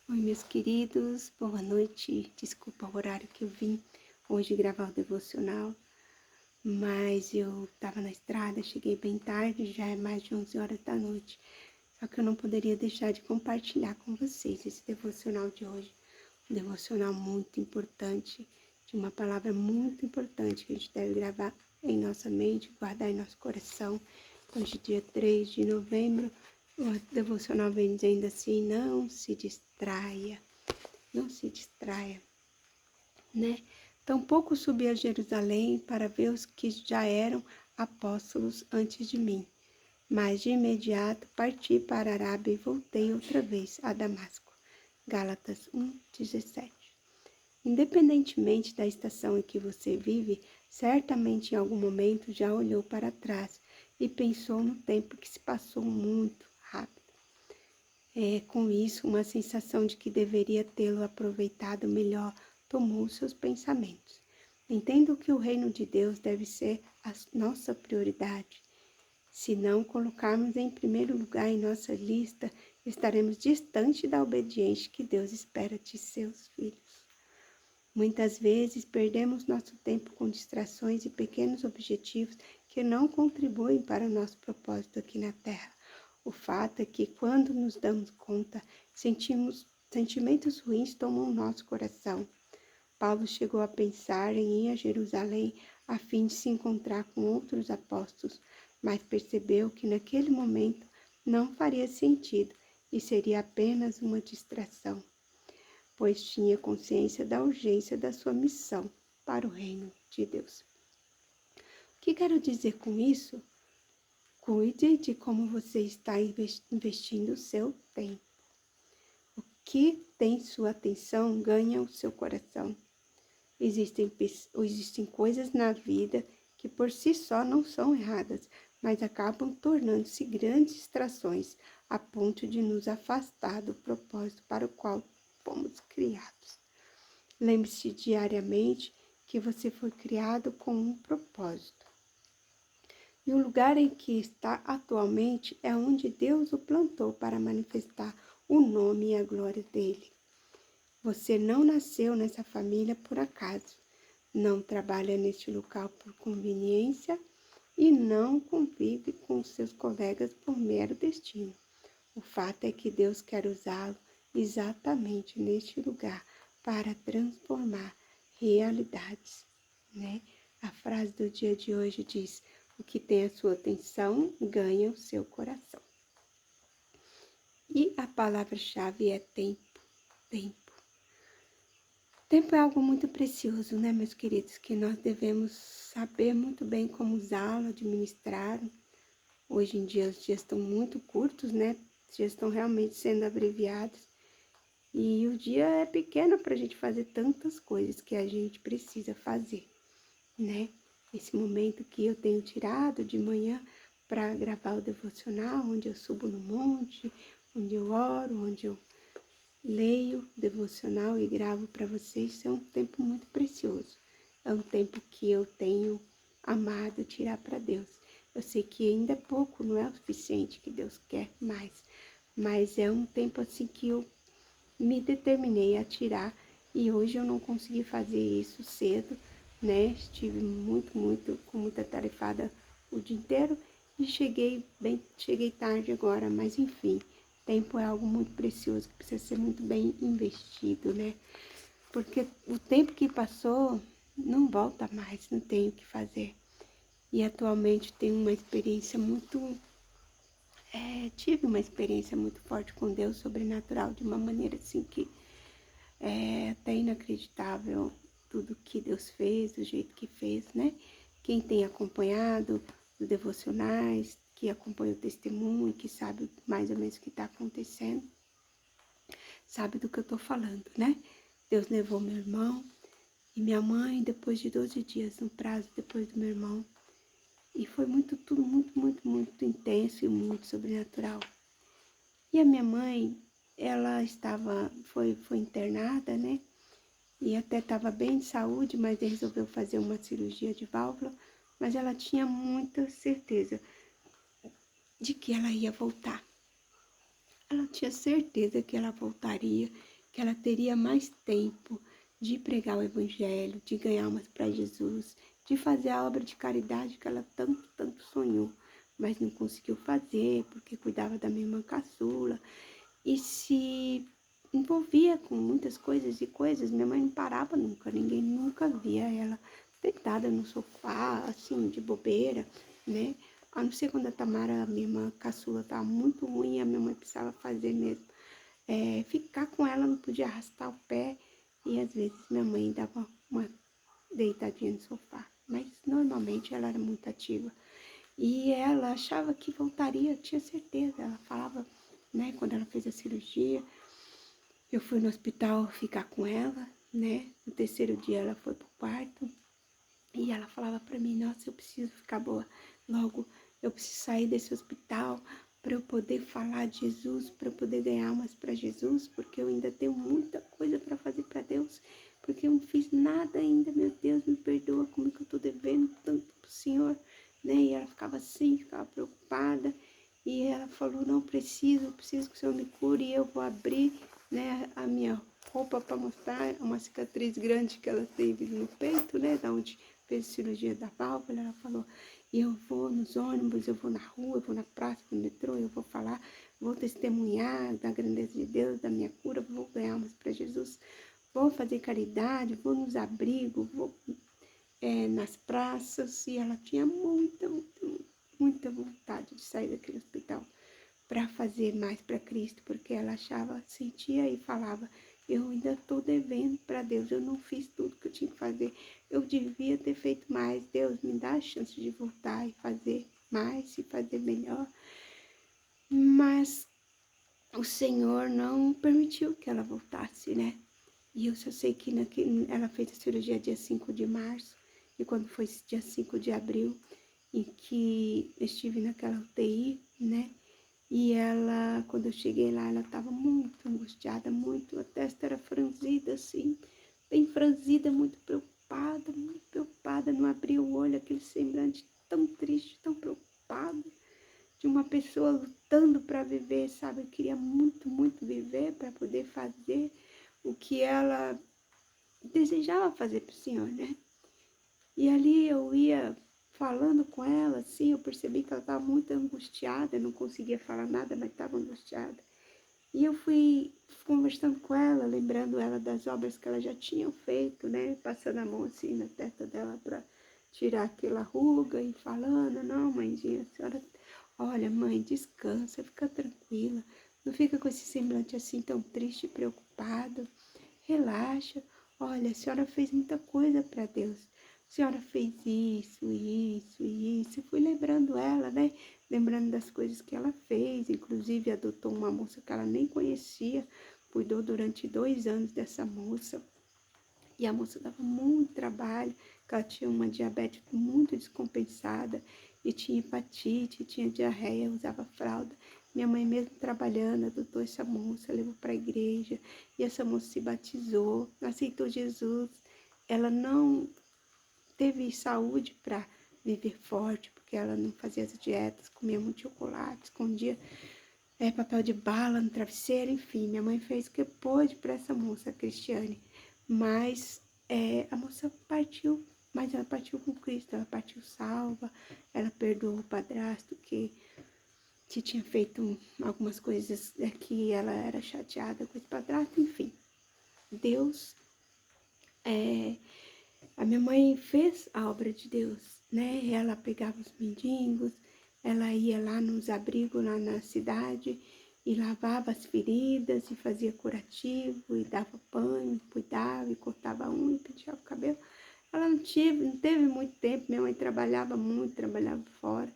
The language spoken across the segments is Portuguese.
Oi, meus queridos, boa noite. Desculpa o horário que eu vim hoje gravar o devocional, mas eu estava na estrada, cheguei bem tarde, já é mais de 11 horas da noite. Só que eu não poderia deixar de compartilhar com vocês esse devocional de hoje. Um devocional muito importante, de uma palavra muito importante que a gente deve gravar em nossa mente, guardar em nosso coração. Hoje, dia 3 de novembro, o devocional vem dizendo assim: não se distraia. Não se distraia, né? Tampouco subi a Jerusalém para ver os que já eram apóstolos antes de mim, mas de imediato parti para a Arábia e voltei outra vez a Damasco. Gálatas 1:17. Independentemente da estação em que você vive, certamente em algum momento já olhou para trás e pensou no tempo que se passou muito rápido. Com isso, uma sensação de que deveria tê-lo aproveitado melhor tomou seus pensamentos. Entendo que o reino de Deus deve ser a nossa prioridade. Se não colocarmos em primeiro lugar em nossa lista, estaremos distante da obediência que Deus espera de seus filhos. Muitas vezes perdemos nosso tempo com distrações e pequenos objetivos que não contribuem para o nosso propósito aqui na Terra. O fato é que, quando nos damos conta, sentimentos ruins tomam nosso coração. Paulo chegou a pensar em ir a Jerusalém a fim de se encontrar com outros apóstolos, mas percebeu que naquele momento não faria sentido e seria apenas uma distração, pois tinha consciência da urgência da sua missão para o reino de Deus. O que quero dizer com isso? Cuide de como você está investindo o seu tempo. O que tem sua atenção ganha o seu coração. Existem coisas na vida que por si só não são erradas, mas acabam tornando-se grandes distrações a ponto de nos afastar do propósito para o qual fomos criados. Lembre-se diariamente que você foi criado com um propósito. E o lugar em que está atualmente é onde Deus o plantou para manifestar o nome e a glória dele. Você não nasceu nessa família por acaso, não trabalha neste local por conveniência e não convive com seus colegas por mero destino. O fato é que Deus quer usá-lo exatamente neste lugar para transformar realidades, né? A frase do dia de hoje diz: o que tem a sua atenção ganha o seu coração. E a palavra-chave é tempo, tempo. Tempo é algo muito precioso, né, meus queridos, que nós devemos saber muito bem como usá-lo, administrá-lo. Hoje em dia os dias estão muito curtos, né? Os dias estão realmente sendo abreviados. E o dia é pequeno para a gente fazer tantas coisas que a gente precisa fazer, né? Esse momento que eu tenho tirado de manhã para gravar o devocional, onde eu subo no monte, onde eu oro, onde eu leio o devocional e gravo para vocês, é um tempo muito precioso. É um tempo que eu tenho amado tirar para Deus. Eu sei que ainda é pouco, não é o suficiente, que Deus quer mais, mas é um tempo assim que eu me determinei a tirar e hoje eu não consegui fazer isso cedo, né? Estive com muita tarefada o dia inteiro e cheguei tarde agora, mas enfim, tempo é algo muito precioso que precisa ser muito bem investido, né? Porque o tempo que passou não volta mais, não tem o que fazer. E atualmente tenho uma experiência tive uma experiência muito forte com Deus, sobrenatural, de uma maneira assim que é até inacreditável tudo que Deus fez, do jeito que fez, né? Quem tem acompanhado os devocionais, que acompanha o testemunho, que sabe mais ou menos o que está acontecendo, sabe do que eu estou falando, né? Deus levou meu irmão e minha mãe depois de 12 dias, no prazo depois do meu irmão. E foi tudo muito intenso e muito sobrenatural. E a minha mãe, ela foi internada, né? E até estava bem de saúde, mas resolveu fazer uma cirurgia de válvula, mas ela tinha muita certeza de que ela ia voltar. Ela tinha certeza que ela voltaria que ela teria mais tempo de pregar o evangelho, de ganhar almas para Jesus, de fazer a obra de caridade que ela tanto sonhou, mas não conseguiu fazer porque cuidava da minha irmã caçula e se envolvia com muitas coisas e coisas. Minha mãe não parava nunca, ninguém nunca via ela deitada no sofá, assim, de bobeira, né? A não ser quando a Tamara, minha irmã caçula, estava muito ruim, a minha mãe precisava fazer mesmo. Ficar com ela, não podia arrastar o pé, e às vezes minha mãe dava uma deitadinha no sofá. Mas normalmente ela era muito ativa. E ela achava que voltaria, tinha certeza. Ela falava, né, quando ela fez a cirurgia, eu fui no hospital ficar com ela, né? No terceiro dia ela foi pro quarto e ela falava para mim, nossa, eu preciso ficar boa logo, eu preciso sair desse hospital para eu poder falar de Jesus, para eu poder ganhar almas para Jesus, porque eu ainda tenho muita coisa para fazer para Deus, porque eu não fiz nada ainda, meu Deus, me perdoa, como é que eu tô devendo tanto pro Senhor, né? E ela ficava assim, ficava preocupada, e ela falou, não, preciso que o Senhor me cure, e eu vou abrir, né, a minha roupa para mostrar uma cicatriz grande que ela teve no peito, né, da onde fez cirurgia da válvula. Ela falou, e eu vou nos ônibus, eu vou na rua, eu vou na praça, no metrô, eu vou falar, vou testemunhar da grandeza de Deus, da minha cura, vou ganhar almas para Jesus, vou fazer caridade, vou nos abrigos, vou nas praças. E ela tinha muita vontade de sair daquele hospital para fazer mais para Cristo, porque ela achava, sentia e falava, eu ainda estou devendo para Deus, eu não fiz tudo que eu tinha que fazer, eu devia ter feito mais, Deus me dá a chance de voltar e fazer mais e fazer melhor. Mas o Senhor não permitiu que ela voltasse, né? E eu só sei que ela fez a cirurgia dia 5 de março, e quando foi dia 5 de abril, em que eu estive naquela UTI, né? E ela, quando eu cheguei lá, ela estava muito angustiada, muito, a testa era franzida, assim, bem franzida, muito preocupada, não abria o olho, aquele semblante tão triste, tão preocupado, de uma pessoa lutando para viver, sabe? Eu queria muito viver para poder fazer o que ela desejava fazer para o Senhor, né? E ali eu ia falando com ela, assim, eu percebi que ela estava muito angustiada, não conseguia falar nada, mas estava angustiada. E eu fui conversando com ela, lembrando ela das obras que ela já tinha feito, né? Passando a mão assim na testa dela para tirar aquela ruga e falando, não, mãezinha, a senhora, olha, mãe, descansa, fica tranquila, não fica com esse semblante assim tão triste e preocupado, relaxa, olha, a senhora fez muita coisa para Deus, a senhora fez isso. E fui lembrando ela, né? Lembrando das coisas que ela fez, inclusive adotou uma moça que ela nem conhecia, cuidou durante 2 anos dessa moça, e a moça dava muito trabalho, porque ela tinha uma diabetes muito descompensada, e tinha hepatite, tinha diarreia, usava fralda. Minha mãe mesmo trabalhando, adotou essa moça, levou para a igreja, e essa moça se batizou, aceitou Jesus. Ela não teve saúde para viver forte, porque ela não fazia as dietas, comia muito chocolate, escondia papel de bala no travesseiro, enfim. Minha mãe fez o que pôde para essa moça, a Cristiane. Mas a moça partiu, mas ela partiu com Cristo, ela partiu salva, ela perdoou o padrasto que tinha feito algumas coisas que ela era chateada com esse padrasto, enfim. Deus a minha mãe fez a obra de Deus, né? Ela pegava os mendigos, ela ia lá nos abrigos lá na cidade e lavava as feridas e fazia curativo e dava banho, cuidava e cortava a unha e penteava o cabelo. Ela não teve muito tempo, minha mãe trabalhava muito, trabalhava fora,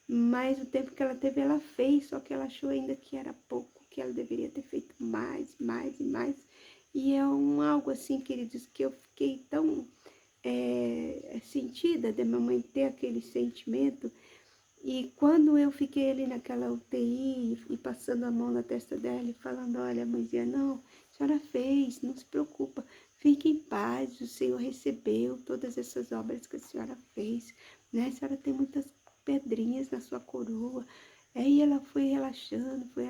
mas o tempo que ela teve ela fez, só que ela achou ainda que era pouco, que ela deveria ter feito mais e mais. E é algo assim, queridos, que eu fiquei tão sentida de minha mãe ter aquele sentimento. E quando eu fiquei ali naquela UTI e passando a mão na testa dela e falando, olha, mãezinha, não, a senhora fez, não se preocupa, fique em paz, o Senhor recebeu todas essas obras que a senhora fez, né? A senhora tem muitas pedrinhas na sua coroa, Aí ela foi relaxando, foi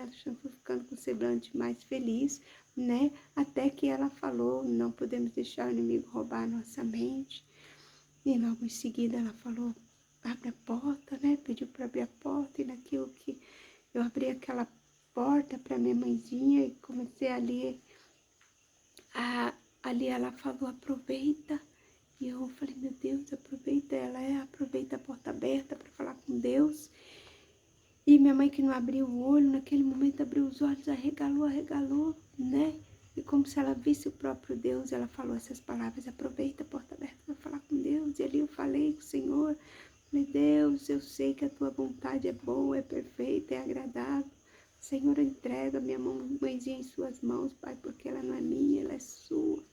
ficando com o semblante mais feliz, né? Até que ela falou, não podemos deixar o inimigo roubar a nossa mente. E logo em seguida ela falou, abre a porta, né? Pediu para abrir a porta e naquilo que eu abri aquela porta para minha mãezinha e comecei ali ela falou, aproveita. E eu falei, meu Deus, aproveita, aproveita a porta aberta para falar com Deus. E minha mãe que não abriu o olho, naquele momento abriu os olhos, arregalou, né? E como se ela visse o próprio Deus, ela falou essas palavras, aproveita a porta aberta para falar com Deus. E ali eu falei com o Senhor, falei, Deus, eu sei que a tua vontade é boa, é perfeita, é agradável. Senhor, eu entrego a minha mãezinha em suas mãos, Pai, porque ela não é minha, ela é sua.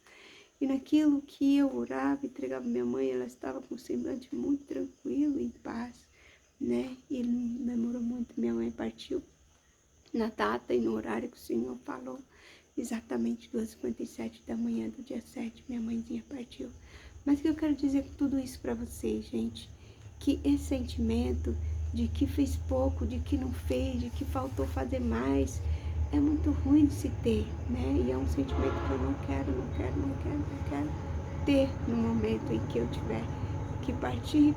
E naquilo que eu orava, entregava minha mãe, ela estava com um semblante muito tranquilo, em paz, né? E não demorou muito, minha mãe partiu na data e no horário que o Senhor falou, exatamente 2h57 da manhã do dia 7, minha mãezinha partiu. Mas o que eu quero dizer com tudo isso para vocês, gente, que esse sentimento de que fez pouco, de que não fez, de que faltou fazer mais, é muito ruim de se ter, né? E é um sentimento que eu não quero ter no momento em que eu tiver que partir e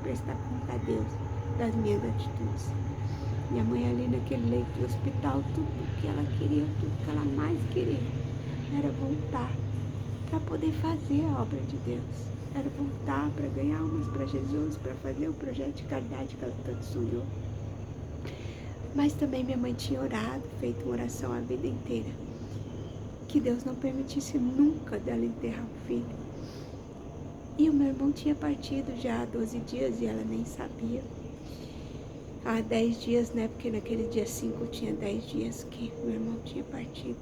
prestar conta a Deus das minhas atitudes. Minha mãe ali naquele leito do hospital, tudo que ela queria, tudo que ela mais queria, era voltar para poder fazer a obra de Deus. Era voltar para ganhar almas para Jesus, para fazer o projeto de caridade que ela tanto sonhou. Mas também minha mãe tinha orado, feito uma oração a vida inteira, que Deus não permitisse nunca dela enterrar o filho. E o meu irmão tinha partido já há 12 dias e ela nem sabia. Há 10 dias, né? Porque naquele dia 5 tinha 10 dias que meu irmão tinha partido.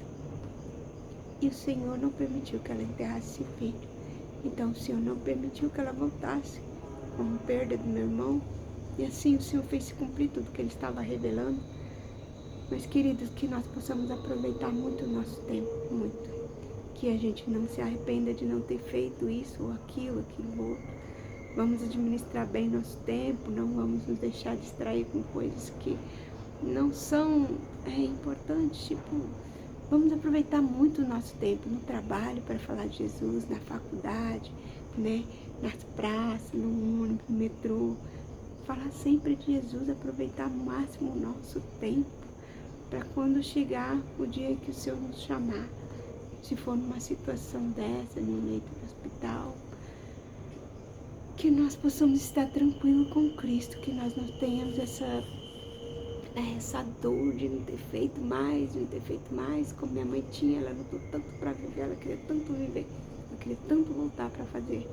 E o Senhor não permitiu que ela enterrasse o filho. Então o Senhor não permitiu que ela voltasse com a perda do meu irmão. E assim o Senhor fez se cumprir tudo que Ele estava revelando. Mas queridos, que nós possamos aproveitar muito o nosso tempo, muito. Que a gente não se arrependa de não ter feito isso ou aquilo outro. Vamos administrar bem nosso tempo, não vamos nos deixar distrair com coisas que não são importantes, tipo, vamos aproveitar muito o nosso tempo no trabalho para falar de Jesus, na faculdade, né, nas praças, no ônibus, no metrô, falar sempre de Jesus, aproveitar ao máximo o nosso tempo, para quando chegar o dia que o Senhor nos chamar, se for numa situação dessa, num leito de hospital, que nós possamos estar tranquilos com Cristo, que nós não tenhamos essa dor de não ter feito mais, como minha mãe tinha, ela lutou tanto para viver, ela queria tanto viver, ela queria tanto voltar para fazer,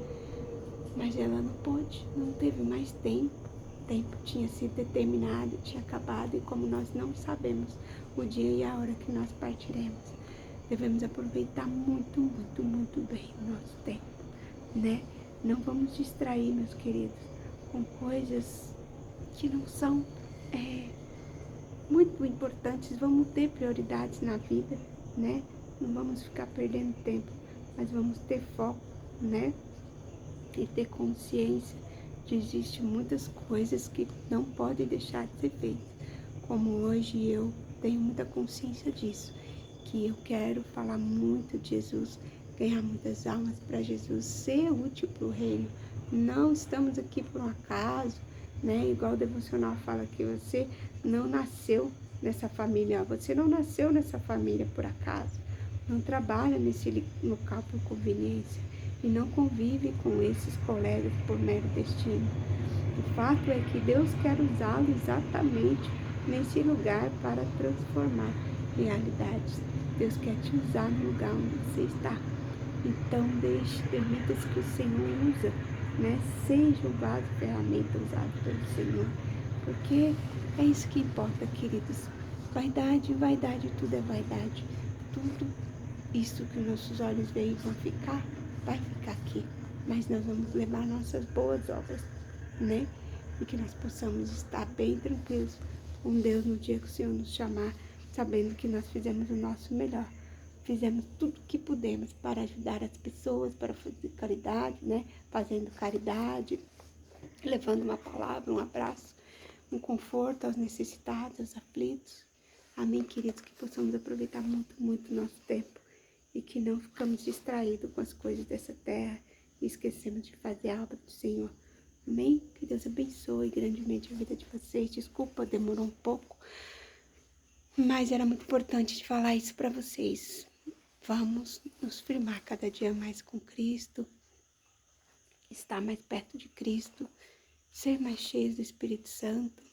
mas ela não pôde, não teve mais tempo, o tempo tinha sido determinado, tinha acabado, e como nós não sabemos o dia e a hora que nós partiremos, devemos aproveitar muito, muito, muito bem o nosso tempo, né? Não vamos distrair, meus queridos, com coisas que não são muito importantes. Vamos ter prioridades na vida, né? Não vamos ficar perdendo tempo, mas vamos ter foco, né? E ter consciência de que existem muitas coisas que não podem deixar de ser feitas. Como hoje eu tenho muita consciência disso, que eu quero falar muito de Jesus, ganhar muitas almas para Jesus, ser útil para o reino. Não estamos aqui por um acaso, né? Igual o devocional fala que você não nasceu nessa família, você não nasceu nessa família por acaso, não trabalha nesse local por conveniência e não convive com esses colegas por mero destino. O fato é que Deus quer usá-lo exatamente nesse lugar para transformar realidades. Deus quer te usar no lugar onde você está. Então permita-se que o Senhor usa, né? Seja o vaso, ferramenta usado pelo Senhor. Porque é isso que importa, queridos. Vaidade, tudo é vaidade. Tudo isso que nossos olhos veem vai ficar aqui. Mas nós vamos levar nossas boas obras, né? E que nós possamos estar bem tranquilos com Deus no dia que o Senhor nos chamar, sabendo que nós fizemos o nosso melhor. Fizemos tudo o que pudemos para ajudar as pessoas, para fazer caridade, né? Fazendo caridade, levando uma palavra, um abraço. um conforto aos necessitados, aos aflitos. Amém, queridos, que possamos aproveitar muito, muito o nosso tempo e que não ficamos distraídos com as coisas dessa terra e esquecemos de fazer a obra do Senhor. Amém? Que Deus abençoe grandemente a vida de vocês. Desculpa, demorou um pouco, mas era muito importante de falar isso para vocês. Vamos nos firmar cada dia mais com Cristo, estar mais perto de Cristo, ser mais cheios do Espírito Santo,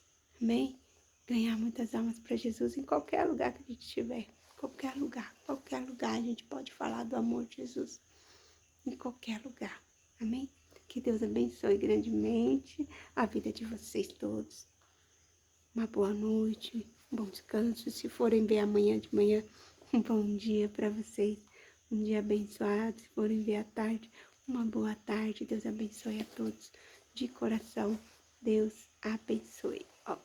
amém? Ganhar muitas almas para Jesus em qualquer lugar que a gente estiver, qualquer lugar a gente pode falar do amor de Jesus, em qualquer lugar, amém? Que Deus abençoe grandemente a vida de vocês todos. Uma boa noite, um bom descanso. Se forem ver amanhã de manhã, um bom dia para vocês. Um dia abençoado. Se forem ver à tarde, uma boa tarde. Deus abençoe a todos de coração. Deus abençoe. Ó.